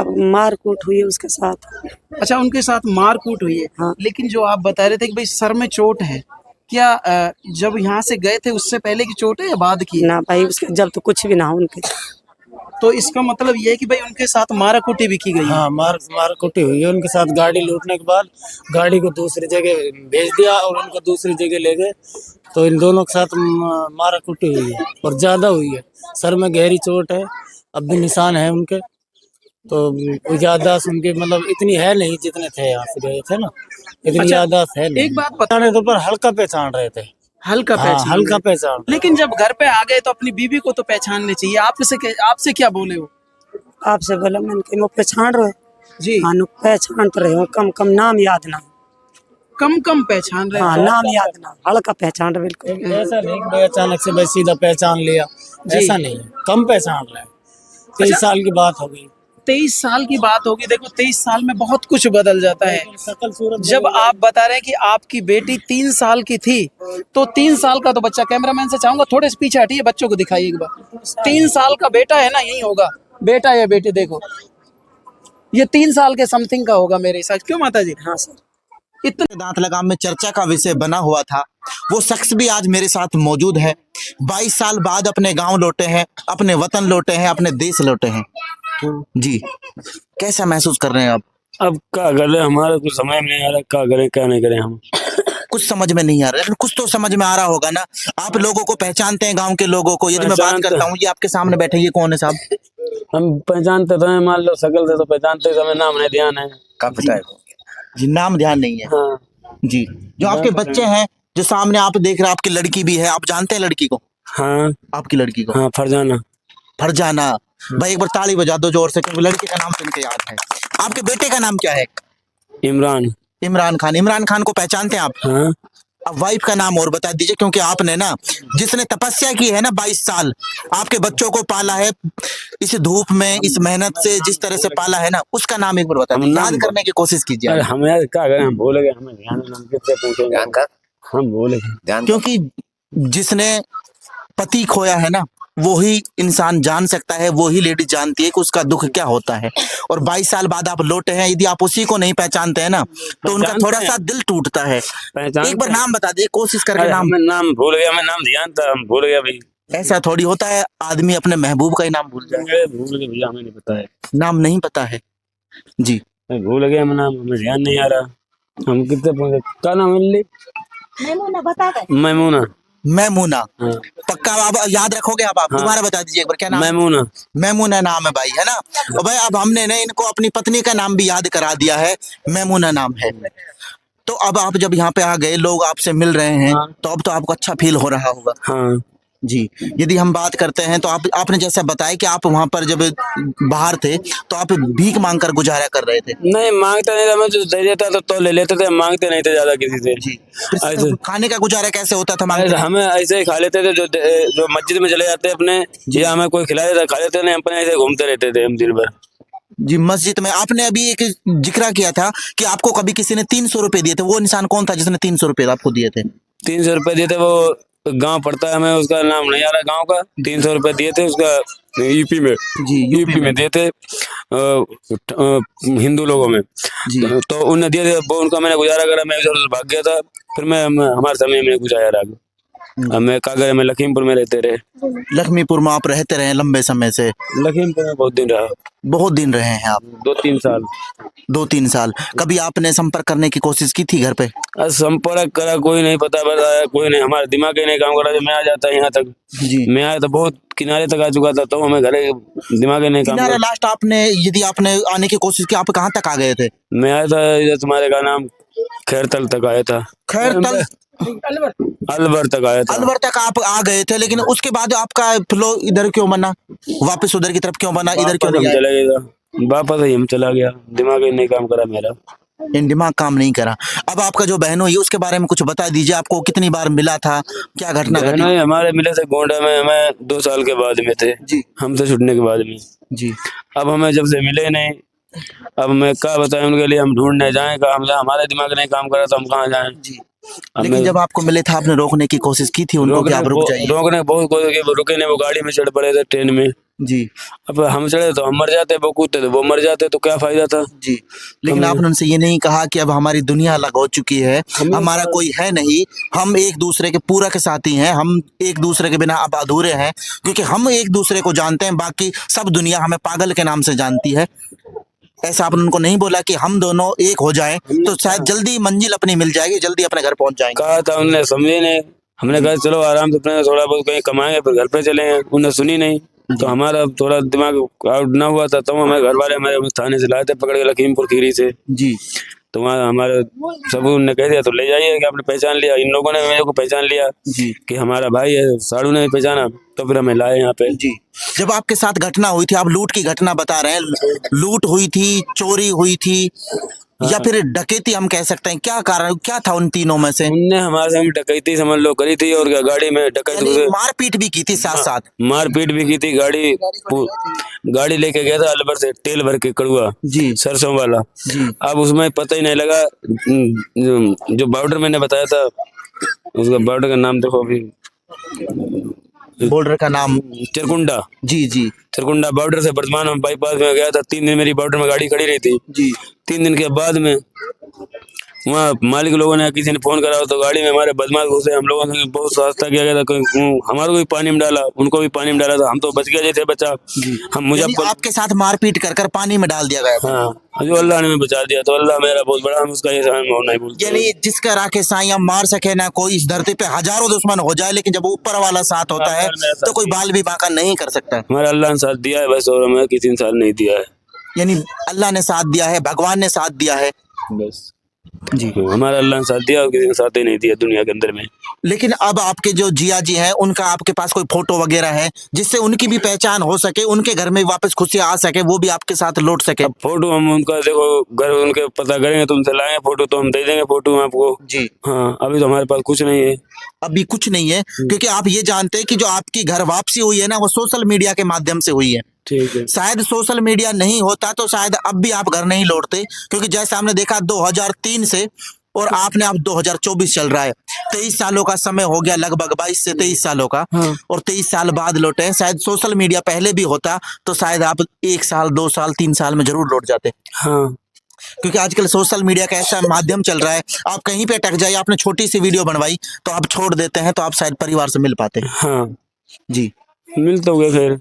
अब मार कूट हुई है उसके साथ। अच्छा, उनके साथ मार कूट हुई है। हाँ। लेकिन जो आप बता रहे थे कि भाई सर में चोट है, क्या जब यहाँ से गए थे उससे पहले की चोट है या बाद की है? ना भाई उसके जब तो कुछ भी ना हो उनके। तो इसका मतलब ये है कि भाई उनके साथ माराकुटी भी की गई है। हाँ, मार कुटी हुई है उनके साथ। गाड़ी लूटने के बाद गाड़ी को दूसरी जगह भेज दिया और उनको दूसरी जगह ले गए। तो इन दोनों के साथ मारा कुटी हुई है और ज्यादा हुई है। सर में गहरी चोट है, अब भी निशान है उनके। तो याददाश्त उनकी मतलब इतनी है नहीं जितने थे यहाँ से गए थे ना, इतनी अच्छा, याददाश्त है नहीं। एक बात बता, पहचाने तो पर हल्का पहचान रहे थे। हल्का हाँ, पहचान हल्का रहे। पहचान। लेकिन जब घर पे आ गए तो अपनी बीवी को तो पहचानने चाहिए। आपसे क्या बोले वो? आपसे बोला मैंने कि वो पहचान रहे जी, हाँ नु पहचान तो रहे हो, कम कम नाम याद ना। कम कम पहचान रहे हाँ हैं। नाम याद ना, हल्का पहचान रहे बिल्कुल। ऐसा नहीं कि भाई अचानक से भाई सीधा पहचान लिया, ऐसा नहीं है, कम पहचान रहे। 23 साल की बात हो गई। 23 साल की बात होगी। देखो 23 साल में बहुत कुछ बदल जाता है। शकल सूरत जब आप बता रहे हैं कि आपकी बेटी 3 साल की थी, तो 3 साल का तो बच्चा, कैमरामैन से चाहूंगा थोड़े से पीछे हटिए, बच्चों को दिखाइए एक बार। 3 साल का बेटा है ना, यही होगा बेटा या बेटी। देखो ये 3 साल के समथिंग का होगा मेरे हिसाब से। क्यों माता जी? हाँ सर। इतना दांत लगाम में चर्चा का विषय बना हुआ था, वो शख्स भी आज मेरे साथ मौजूद है। 22 साल बाद अपने गांव लौटे हैं, अपने वतन लौटे हैं, अपने देश लौटे हैं। जी, कैसा महसूस कर रहे हैं आप? अब क्या कर रहे, हमारे कुछ समझ में नहीं आ रहा, क्या करें क्या नहीं करें हम। कुछ समझ में नहीं आ रहा, लेकिन कुछ तो समझ में आ रहा होगा ना। आप लोगों को पहचानते हैं, गांव के लोगों को। यदि मैं बात पहचानते- करता हूँ, ये आपके सामने बैठे, ये कौन है साहब? हम पहचानते तो हैं, मान लो शकल से तो पहचानते, हमें नाम नहीं ध्यान है। जी, नाम ध्यान नहीं है। हाँ, जी, जो आपके बच्चे हैं, जो सामने आप देख रहे हैं, आपकी लड़की भी है। आप जानते हैं लड़की को? हाँ, आपकी लड़की को? हाँ, फरजाना। फरजाना। भाई एक बार ताली बजा दो जोर से, क्योंकि लड़के का नाम तो इनके याद है। आपके बेटे का नाम क्या है? इमरान। इमरान खान। इमरान खान को पहचानते हैं आप? हाँ, अब वाइफ का नाम और बता दीजिए, क्योंकि आपने ना, जिसने तपस्या की है ना 22 साल, आपके बच्चों को पाला है इस धूप में, इस मेहनत से जिस तरह से पाला है ना, उसका नाम एक बार बता दीजिए। याद करने की कोशिश कीजिए अरे आप। हम यार क्या करें, हम भूल गए, हमें ध्यान है, हम किससे पूछेंगे, हम भूल गए। क्योंकि जिसने पति खोया है ना, वो ही इंसान जान सकता है, वो ही लेडी जानती है कि उसका दुख क्या होता है। और 22 साल बाद आप लौटे हैं, यदि आप उसी को नहीं पहचानते हैं ना, तो उनका थोड़ा सा दिल टूटता है। एक बार नाम बता दीजिए, कोशिश करके नाम। हमें नाम भूल गया, हमें नाम ध्यान था, हम भूल गया भाई। ऐसा थोड़ी होता है, आदमी अपने महबूब का ही नाम भूल जाए। भूल गए भैया, हमें नहीं पता है। नाम नहीं पता है? जी, भूल गए हम नाम, हमें ध्यान नहीं आ रहा। हम कितने पूछे, क्या नाम है? मैमूना बता दे। मैमूना। मैमूना। हाँ। पक्का आप याद रखोगे? आप हाँ। दोबारा बता दीजिए एक बार, क्या नाम? मैमूना। मैमूना नाम है भाई, है ना? और भाई अब हमने ना इनको अपनी पत्नी का नाम भी याद करा दिया है, मैमूना नाम है। तो अब आप जब यहाँ पे आ गए, लोग आपसे मिल रहे हैं, हाँ। तो अब तो आपको अच्छा फील हो रहा होगा। हाँ, जी, यदि हम बात करते हैं तो आपने जैसा बताया कि आप वहाँ पर जब बाहर थे तो आप भीख मांगकर गुजारा कर रहे थे। नहीं मांगते नहीं थे, हमें जो दे देता तो ले लेते थे, मांगते नहीं थे ज्यादा किसी से। जी, ऐसे खाने का गुजारा कैसे होता था? मांगते थे? हमें ऐसे ही खा लेते थे, जो मस्जिद में चले जाते अपने, या हमें कोई खिला देता खा लेते, नहीं अपने ऐसे घूमते रहते थे हम दिन भर। जी, मस्जिद में। आपने अभी एक जिक्र किया था कि आपको कभी किसी ने 300 रुपए दिए थे, वो इंसान कौन था जिसने 300 रुपए आपको दिए थे? 300 रुपए दिए थे, वो गांव पड़ता है, हमें उसका नाम नहीं आ रहा गांव का। 300 रुपए दिए थे उसका, यूपी में। जी, यूपी में दिए थे हिंदू लोगों में। जी। तो उन्हें दिए थे, वो उनका मैंने गुजारा करा, मैं उधर भाग गया था। फिर मैं हमारे समय में गुजारा। अब मैं कागज में लखीमपुर में रहते रहे। लखीमपुर में आप रहते रहे लंबे समय से? लखीमपुर में बहुत दिन रहा। बहुत दिन रहे हैं आप? 2-3 साल। 2-3 साल। कभी आपने संपर्क करने की कोशिश की थी घर पे? संपर्क करा, कोई नहीं पता बताया, कोई नहीं, हमारा दिमाग ही नहीं काम कर रहा। जब मैं आ जाता यहाँ तक, जी, मैं आया तो बहुत किनारे तक आ चुका था, तो हमें घरे दिमाग ही नहीं काम किनारे कर। लास्ट आपने, यदि आपने आने की कोशिश की, आप कहाँ तक आ गए थे? मैं आया था इधर तुम्हारे का नाम खैरतल तक आया था। खैरतल? अलवर तक आया था। अलवर तक आप आ गए थे, लेकिन उसके बाद आपका फ्लो इधर क्यों बना, वापस उधर की तरफ क्यों बना, इधर क्यों नहीं आए? चला गया वापस, ही हम चला गया, दिमाग ही नहीं काम करा मेरा। इन दिमाग काम नहीं करा। अब आपका जो बहन हुई उसके बारे में कुछ बता दीजिए, आपको कितनी बार मिला था, क्या घटना घटी? बहनों हमारे मिले थे गोंडा में, हमें 2 साल के बाद में थे। जी, हमसे छुटने के बाद में। जी। अब हमें जब से मिले नहीं, अब मैं क्या बताएं उनके लिए, हम ढूंढने जाएं कहाँ, हमारा दिमाग नहीं काम करा तो हम कहाँ जाएं। जी, लेकिन जब आपको मिले थे, आपने रोकने की कोशिश की थी उनको कि आप रुक जाइए? रोकने बहुत कोशिश की, वो रुके नहीं, वो गाड़ी में चढ़ पड़े थे ट्रेन में। जी अब हम चढ़े तो हम मर जाते, वो कूदते तो वो मर जाते, तो क्या फायदा था। जी। लेकिन आपने उनसे ये नहीं कहा कि अब हमारी दुनिया अलग हो चुकी है, हमारा कोई है नहीं, हम एक दूसरे के पूरक साथी हैं, हम एक दूसरे के बिना अब अधूरे हैं, क्योंकि हम एक दूसरे को जानते हैं, बाकी सब दुनिया हमें पागल के नाम से जानती है। ऐसा आपने उनको नहीं बोला कि हम दोनों एक हो जाएं तो शायद जल्दी मंजिल अपनी मिल जाएगी, जल्दी अपने घर पहुंच जाएंगे? कहा था उनने, समझे नहीं। हमने कहा चलो आराम से अपने थोड़ा बहुत कहीं कमाएंगे फिर घर पे चलेंगे, उन्हें सुनी नहीं। तो हमारा थोड़ा दिमाग आउट ना हुआ था, तो हमारे घर वाले हमारे थाने से लाए थे पकड़ के, लखीमपुर खीरी से। जी तो वहाँ हमारे सबूत ने कह दिया तो ले जाइए, कि आपने पहचान लिया। इन लोगों ने मेरे को पहचान लिया जी कि हमारा भाई है, साड़ू ने भी पहचाना, तो फिर हमें लाए यहाँ पे। जी। जब आपके साथ घटना हुई थी, आप लूट की घटना बता रहे हैं, लूट हुई थी, चोरी हुई थी, या फिर डकैती हम कह सकते हैं, क्या कारण क्या था उन तीनों में से? उनने हमारे साथ डकैती समझ लो करी थी, और क्या गाड़ी में डकैती यानी मारपीट भी की थी साथ साथ? मारपीट भी की थी। गाड़ी लेके गया था अलवर से तेल भर के, कड़ुआ जी सरसों वाला। जी अब उसमें पता ही नहीं लगा, जो बॉर्डर मैंने बताया था, उसका बॉर्डर का नाम देखो अभी, बॉर्डर का नाम? चिरकुंडा। जी जी चिरकुंडा बॉर्डर से वर्धमान में बाईपास में गया था। 3 दिन मेरी बॉर्डर में गाड़ी खड़ी रही थी। जी 3 दिन के बाद में वहाँ मालिक लोगों ने, किसी ने फोन करा तो गाड़ी में हमारे बदमाश घुसे, हम लोगों ने बहुत सस्ता किया गया था, हमारे को भी पानी में डाला, उनको भी पानी में डाला था, हम तो बच गए जैसे बचा। हम मुजफ्फर आपके साथ मारपीट कर कर पानी में डाल दिया गया था? हाँ, जो अल्लाह ने हमें बचा दिया, तो अल्लाह मेरा बहुत बड़ा, हम उसका एहसान नहीं भूलते। यानी जिसका राखे साईं हम मार सके ना कोई, इस धरती पे हजारों दुश्मन हो जाए, लेकिन जब ऊपर वाला साथ होता है तो कोई बाल भी बांका नहीं कर सकता। हमारा अल्लाह ने साथ दिया है बस, और हमें किसी ने साथ नहीं दिया है। यानी अल्लाह ने साथ दिया है, भगवान ने साथ दिया है बस जी। हमारा अल्लाह ने साथ दिया और किसी ने साथ ही नहीं दिया दुनिया के अंदर में। लेकिन अब आपके जो जिया जी हैं, उनका आपके पास कोई फोटो वगैरह है जिससे उनकी भी पहचान हो सके, उनके घर में वापस खुशियां आ सके, वो भी आपके साथ लौट सके? अब फोटो हम उनका देखो घर उनके पता करेंगे, तुमसे लाएंगे फोटो तो हम दे देंगे फोटो आपको जी हाँ। अभी तो हमारे पास कुछ नहीं है, अभी कुछ नहीं है, क्योंकि आप ये जानते हैं कि जो आपकी घर वापसी हुई है ना, वो सोशल मीडिया के माध्यम से हुई है। ठीक है। शायद सोशल मीडिया नहीं होता तो शायद अब भी आप घर नहीं लौटते, क्योंकि जैसे हमने देखा 2003 से और आपने अब 2024 चल रहा है, 23 सालों का समय हो गया, लगभग 22 से 23 सालों का। और 23 साल बाद लौटे हैं। शायद सोशल मीडिया पहले भी होता तो शायद आप 1 साल 2 साल 3 साल में जरूर लौट जाते। हाँ, क्योंकि आजकल सोशल मीडिया का ऐसा माध्यम चल रहा है, आप कहीं पे अटक जाइए, आपने छोटी सी वीडियो बनवाई तो आप छोड़ देते हैं, तो आप शायद परिवार से मिल पाते हैं। हाँ जी मिल तो गए, खैर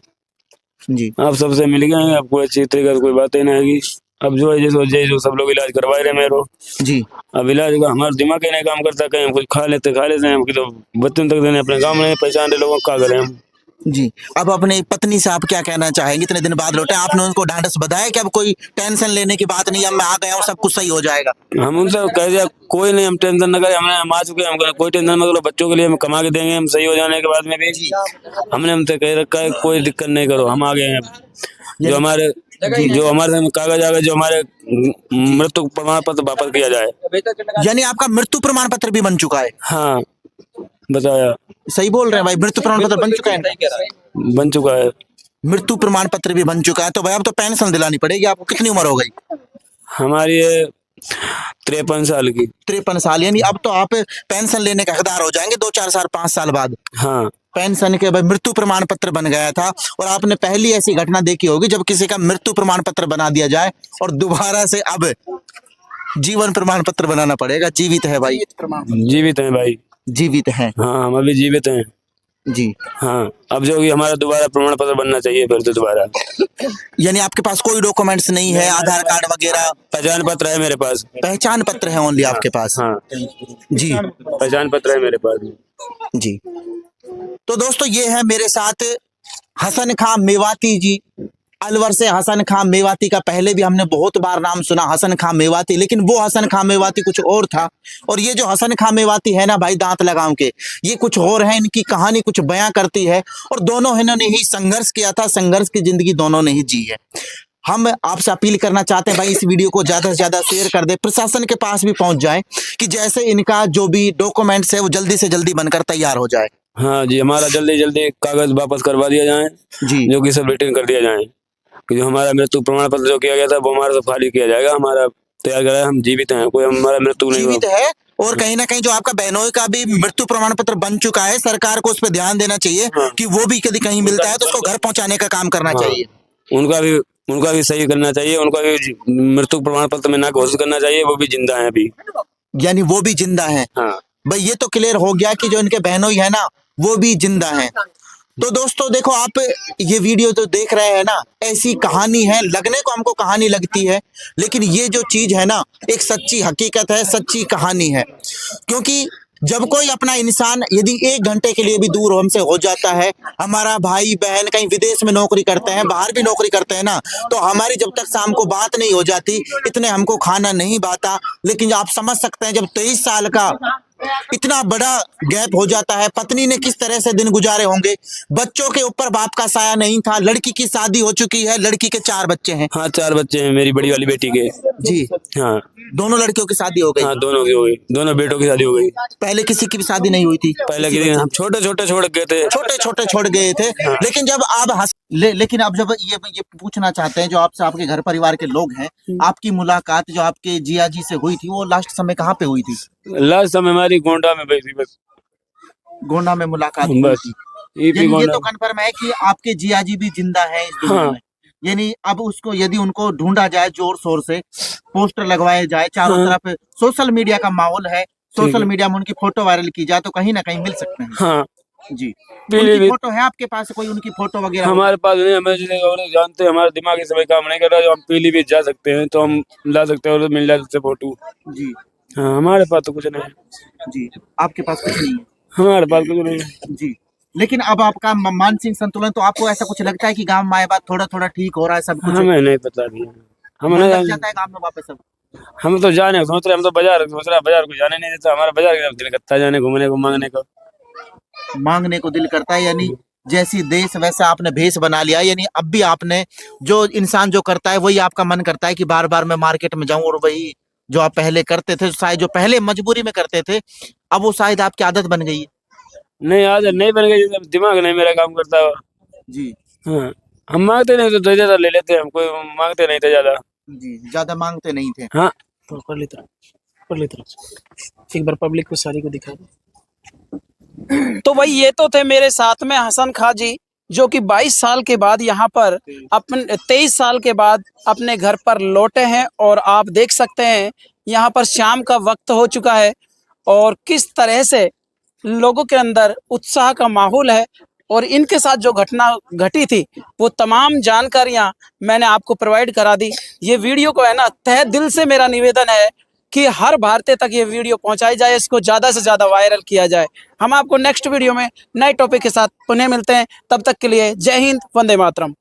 जी आप सबसे मिल गए हैं, आपको अच्छी तरीके से कोई बातें नहीं आएगी। अब जो है जो सब लोग इलाज करवाए रहे मेरे, जी अब इलाज का हमारा दिमाग ही नहीं काम करता, कहीं हम कुछ खा लेते हैं, हम तो बच्चों तक देने, अपने गाँव में नहीं पहचान रहे लोगों को, क्या करें हम। जी। अब अपनी पत्नी से आप क्या कहना चाहेंगे? इतने दिन बाद लौटे, आपने उनको ढांढस बधाया कि अब कोई टेंशन लेने की बात नहीं, अब मैं आ गया हूँ, सब कुछ सही हो जाएगा? हम उनसे कह दिया कोई नहीं, हम टेंशन न करें, हम आ चुके हैं, हम कोई टेंशन मत करो, बच्चों के लिए हम कमा के देंगे, हम सही हो जाने के बाद में भी। हमने हमसे कह रखा है कोई दिक्कत नहीं करो, हम आ गए हैं। जो हमारे कागज आगे, जो हमारे मृत्यु प्रमाण पत्र वापस किया जाए। यानी आपका मृत्यु प्रमाण पत्र भी बन चुका है? हाँ बताया, सही बोल रहे हैं भाई, मृत्यु प्रमाण पत्र बन चुका है? बन चुका है। मृत्यु प्रमाण पत्र भी बन चुका है, तो भाई अब तो पेंशन दिलानी पड़ेगी आपको। कितनी उम्र हो गई? हमारी है 53 साल की। 53 साल, यानी अब तो आप पेंशन लेने का हकदार हो जाएंगे 2-4 साल 5 साल बाद। हाँ पेंशन के बाद मृत्यु प्रमाण पत्र बन गया था, और आपने पहली ऐसी घटना देखी होगी जब किसी का मृत्यु प्रमाण पत्र बना दिया जाए और दोबारा से अब जीवन प्रमाण पत्र बनाना पड़ेगा। जीवित है भाई? जीवित है भाई, जीवित है। हाँ हम अभी जीवित हैं जी हाँ। अब जो कि हमारा दोबारा प्रमाण पत्र बनना चाहिए फिर तो दोबारा। यानी आपके पास कोई डॉक्यूमेंट्स नहीं है, आधार कार्ड वगैरह? पहचान पत्र है मेरे पास। पहचान पत्र है ओनली आपके पास? हाँ जी पहचान पत्र है मेरे पास जी। तो दोस्तों ये है मेरे साथ हसन खां मेवाती जी, अलवर से हसन खां मेवाती का पहले भी हमने बहुत बार नाम सुना, हसन खां मेवाती, लेकिन वो हसन खां मेवाती कुछ और था, और ये जो हसन खां मेवाती है ना भाई दांत लगाम के, ये कुछ और है। इनकी कहानी कुछ बयां करती है, और दोनों इन्होंने ही संघर्ष किया था, संघर्ष की जिंदगी दोनों ने ही जी है। हम आपसे अपील करना चाहते हैं भाई, इस वीडियो को ज्यादा से ज्यादा शेयर कर दे, प्रशासन के पास भी पहुंच जाए, कि जैसे इनका जो भी डॉक्यूमेंट्स है वो जल्दी से जल्दी बनकर तैयार हो जाए। हाँ जी, हमारा जल्दी जल्दी कागज वापस करवा दिया जाए जी, जो कि सब रिटर्न कर दिया जाए, कि जो हमारा मृत्यु प्रमाण पत्र जो किया गया था वो हमारा सब खाली किया जाएगा, हमारा तैयार करा है, हम जीवित हैं, कोई हमारा मृत्यु नहीं हुआ। जीवित है, और कहीं ना कहीं जो आपका बहनोई का भी मृत्यु प्रमाण पत्र बन चुका है, सरकार को उस पर ध्यान देना चाहिए कि वो भी यदि कहीं मिलता है तो उसको घर पहुंचाने का काम करना चाहिए। उनका भी सही करना चाहिए, उनका भी मृत्यु प्रमाण पत्र में ना घोषित करना चाहिए, वो भी जिंदा है अभी। यानी वो भी जिंदा है। हाँ भाई ये तो क्लियर हो गया कि जो इनके बहनोई है ना वो भी जिंदा है। तो दोस्तों देखो, आप ये वीडियो तो देख रहे हैं ना, ऐसी कहानी है, लगने को हमको कहानी लगती है, लेकिन ये जो चीज है ना एक सच्ची हकीकत है, सच्ची कहानी है। क्योंकि जब कोई अपना इंसान यदि 1 घंटे के लिए भी दूर हमसे हो जाता है, हमारा भाई बहन कहीं विदेश में नौकरी करते हैं, बाहर भी नौकरी करते हैं ना, तो हमारी जब तक शाम को बात नहीं हो जाती, इतने हमको खाना नहीं बाता। लेकिन आप समझ सकते हैं जब 23 साल का इतना बड़ा गैप हो जाता है, पत्नी ने किस तरह से दिन गुजारे होंगे। बच्चों के ऊपर बाप का साया नहीं था, लड़की की शादी हो चुकी है, लड़की के 4 बच्चे हैं। हाँ 4 बच्चे हैं मेरी बड़ी वाली बेटी के। जी हाँ दोनों लड़कियों की शादी हो गई। हाँ दोनों की हो गई, दोनों बेटों की शादी हो गई। पहले किसी की भी शादी नहीं हुई थी। पहले के दिन हम छोटे छोटे छोड़ गए थे, छोटे छोटे छोड़ गए थे। लेकिन जब आप लेकिन अब जब ये पूछना चाहते हैं, जो आपसे आपके घर परिवार के लोग हैं, आपकी मुलाकात जो आपके जिया जी से हुई थी वो लास्ट समय कहाँ पे हुई थी? लास्ट समय हमारी गोंडा में हुई थी, बस गोंडा में मुलाकात हुई बस। थी। ये भी यानी ये गोंडा। तो कन्फर्म है कि आपके जिया जी भी जिंदा है इस दुनिया हाँ। में। यानी अब उसको यदि उनको ढूंढा जाए जोर शोर से, पोस्टर लगवाए जाए, चारों हाँ। तरफ सोशल मीडिया का माहौल है, सोशल मीडिया में उनकी फोटो वायरल की जाए तो कहीं ना कहीं मिल सकते हैं। हाँ जी पीलीभीत। उनकी फोटो है आपके पास? कोई उनकी फोटो वगैरह? हमारे पास नहीं, हमें और जानते हैं, हमारा दिमाग इस समय काम नहीं कर रहा, जो हम पीलीभीत जा सकते हैं तो हम ला सकते हैं और मिल जाए उससे फोटो। जी हाँ हमारे पास तो कुछ नहीं है, जी आपके पास कुछ नहीं है। हमारे पास कुछ नहीं है। जी लेकिन अब आपका मानसिक संतुलन, तो आपको ऐसा कुछ लगता है कि गांव में आए बाद थोड़ा थोड़ा ठीक हो रहा है सब कुछ? हमें नहीं पता दिया, हम मन नहीं लग जाता है गांव में वापस? सब हम तो जाने सोच रहे, हम तो बाजार सोच रहे, बाजार को जाने नहीं देता, हमारा बाजार का दिल करता है जाने, घूमने को, मांगने को। मांगने को दिल करता है। यानी जैसी देश वैसा आपने भेष बना लिया। यानी अब भी आपने, जो इंसान जो करता है वही आपका मन करता है कि बार बार मैं मार्केट में जाऊं, और वही जो आप पहले करते थे, शायद जो पहले मजबूरी में करते थे, अब वो शायद आपकी आदत बन गई है। नहीं आदत नहीं बन गई, दिमाग नहीं मेरा काम करता। जी हाँ हम मांगते नहीं तो ज्यादा ले लेते हैं, हम कोई मांगते नहीं थे ज्यादा। जी ज्यादा मांगते नहीं थे। हाँ तो कर लेता एक बार पब्लिक को सारी को दिखा दो। तो भाई ये तो थे मेरे साथ में हसन खां जी, जो कि 22 साल के बाद यहाँ पर अपने 23 साल के बाद अपने घर पर लौटे हैं। और आप देख सकते हैं यहाँ पर शाम का वक्त हो चुका है और किस तरह से लोगों के अंदर उत्साह का माहौल है। और इनके साथ जो घटना घटी थी वो तमाम जानकारियां मैंने आपको प्रोवाइड करा दी। ये वीडियो को है ना, तहे दिल से मेरा निवेदन है कि हर भारतीय तक ये वीडियो पहुंचाई जाए, इसको ज़्यादा से ज़्यादा वायरल किया जाए। हम आपको नेक्स्ट वीडियो में नए टॉपिक के साथ पुनः मिलते हैं, तब तक के लिए जय हिंद, वंदे मातरम।